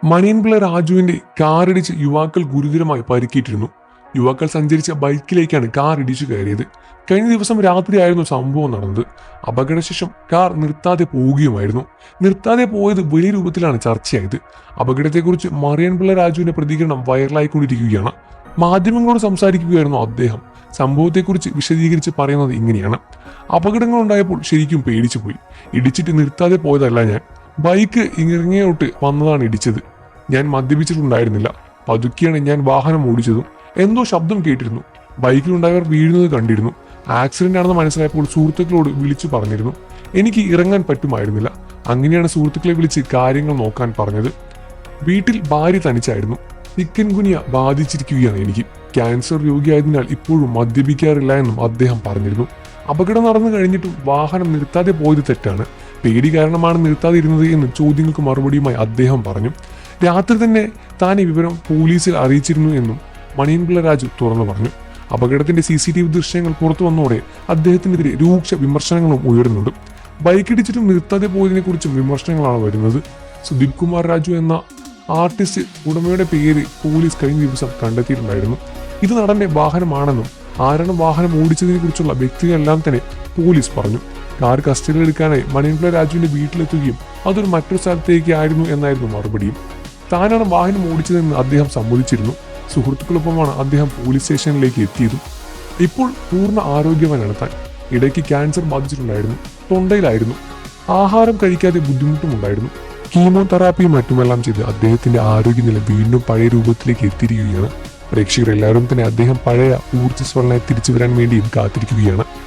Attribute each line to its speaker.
Speaker 1: മണിയൻപിള്ള രാജുവിന്റെ കാറിടിച്ച് യുവാക്കൾ ഗുരുതരമായി പരിക്കേറ്റിരുന്നു. യുവാക്കൾ സഞ്ചരിച്ച ബൈക്കിലേക്കാണ് കാർ ഇടിച്ചു കയറിയത്. കഴിഞ്ഞ ദിവസം രാത്രിയായിരുന്നു സംഭവം നടന്നത്. അപകടശേഷം കാർ നിർത്താതെ പോവുകയുമായിരുന്നു. നിർത്താതെ പോയത് വലിയ രൂപത്തിലാണ് ചർച്ചയായത്. അപകടത്തെക്കുറിച്ച് മണിയൻപിള്ള രാജുവിന്റെ പ്രതികരണം വൈറലായിക്കൊണ്ടിരിക്കുകയാണ്. മാധ്യമങ്ങളോട് സംസാരിക്കുകയായിരുന്നു അദ്ദേഹം. സംഭവത്തെക്കുറിച്ച് വിശദീകരിച്ച് പറയുന്നത് ഇങ്ങനെയാണ്: അപകടങ്ങൾ ഉണ്ടായപ്പോൾ ശരിക്കും പേടിച്ചു പോയി. ഇടിച്ചിട്ട് നിർത്താതെ പോയതല്ല ഞാൻ. ബൈക്ക് ഇറങ്ങിയോട്ട് വന്നതാണ് ഇടിച്ചത്. ഞാൻ മദ്യപിച്ചിട്ടുണ്ടായിരുന്നില്ല. പതുക്കെയാണ് ഞാൻ വാഹനം ഓടിച്ചതും. എന്തോ ശബ്ദം കേട്ടിരുന്നു. ബൈക്കിലുണ്ടായവർ വീഴുന്നത് കണ്ടിരുന്നു. ആക്സിഡന്റ് ആണെന്ന് മനസ്സിലായപ്പോൾ സുഹൃത്തുക്കളോട് വിളിച്ചു പറഞ്ഞിരുന്നു. എനിക്ക് ഇറങ്ങാൻ പറ്റുമായിരുന്നില്ല. അങ്ങനെയാണ് സുഹൃത്തുക്കളെ വിളിച്ച് കാര്യങ്ങൾ നോക്കാൻ പറഞ്ഞത്. വീട്ടിൽ ഭാര്യ തനിച്ചായിരുന്നു. ചിക്കൻ ഗുനിയ ബാധിച്ചിരിക്കുകയാണ് എനിക്ക്. ക്യാൻസർ രോഗിയായതിനാൽ ഇപ്പോഴും മദ്യപിക്കാറില്ല എന്നും അദ്ദേഹം പറഞ്ഞിരുന്നു. അപകടം നടന്നു കഴിഞ്ഞിട്ടും വാഹനം നിർത്താതെ പോയത് തെറ്റാണ്. പേടി കാരണമാണ് നിർത്താതെ ഇരുന്നത് എന്ന് ചോദ്യങ്ങൾക്ക് മറുപടിയുമായി അദ്ദേഹം പറഞ്ഞു. രാത്രി തന്നെ താൻ ഈ വിവരം പോലീസിൽ അറിയിച്ചിരുന്നു എന്നും മണിയൻപിള്ള രാജു തുറന്നു പറഞ്ഞു. അപകടത്തിന്റെ CCTV ദൃശ്യങ്ങൾ പുറത്തു വന്നതോടെ അദ്ദേഹത്തിനെതിരെ രൂക്ഷ വിമർശനങ്ങളും ഉയരുന്നുണ്ട്. ബൈക്കിടിച്ചിട്ടും നിർത്താതെ പോയതിനെ കുറിച്ചും വിമർശനങ്ങളാണ് വരുന്നത്. സുദീപ് കുമാർ രാജു എന്ന ആർട്ടിസ്റ്റ് ഉടമയുടെ പേര് പോലീസ് കഴിഞ്ഞ ദിവസം കണ്ടെത്തിയിട്ടുണ്ടായിരുന്നു. ഇത് നടന്റെ വാഹനമാണെന്നും ആരാണ് വാഹനം ഓടിച്ചതിനെ കുറിച്ചുള്ള വ്യക്തികളെല്ലാം തന്നെ പോലീസ് പറഞ്ഞു. കാർ കസ്റ്റഡിയിലെടുക്കാനായി മണിയൻപിള്ള രാജുവിന്റെ വീട്ടിലെത്തുകയും അതൊരു മറ്റൊരു സ്ഥലത്തേക്ക് ആയിരുന്നു എന്നായിരുന്നു മറുപടിയും. താനാണ് വാഹനം ഓടിച്ചതെന്ന് അദ്ദേഹം സമ്മതിച്ചിരുന്നു. സുഹൃത്തുക്കളൊപ്പമാണ് അദ്ദേഹം പോലീസ് സ്റ്റേഷനിലേക്ക് എത്തിയതും. ഇപ്പോൾ പൂർണ്ണ ആരോഗ്യവാനാണ് താൻ. ഇടയ്ക്ക് ക്യാൻസർ ബാധിച്ചിട്ടുണ്ടായിരുന്നു. തൊണ്ടയിലായിരുന്നു. ആഹാരം കഴിക്കാതെ ബുദ്ധിമുട്ടുമുണ്ടായിരുന്നു. കീമോതെറാപ്പിയും മറ്റുമെല്ലാം ചെയ്ത് അദ്ദേഹത്തിന്റെ ആരോഗ്യനില വീണ്ടും പഴയ രൂപത്തിലേക്ക് എത്തിയിരിക്കുകയാണ്. പ്രേക്ഷകർ എല്ലാവരും തന്നെ അദ്ദേഹം പഴയ ഊർജ്ജസ്വലനായി തിരിച്ചു വരാൻ വേണ്ടിയും കാത്തിരിക്കുകയാണ്.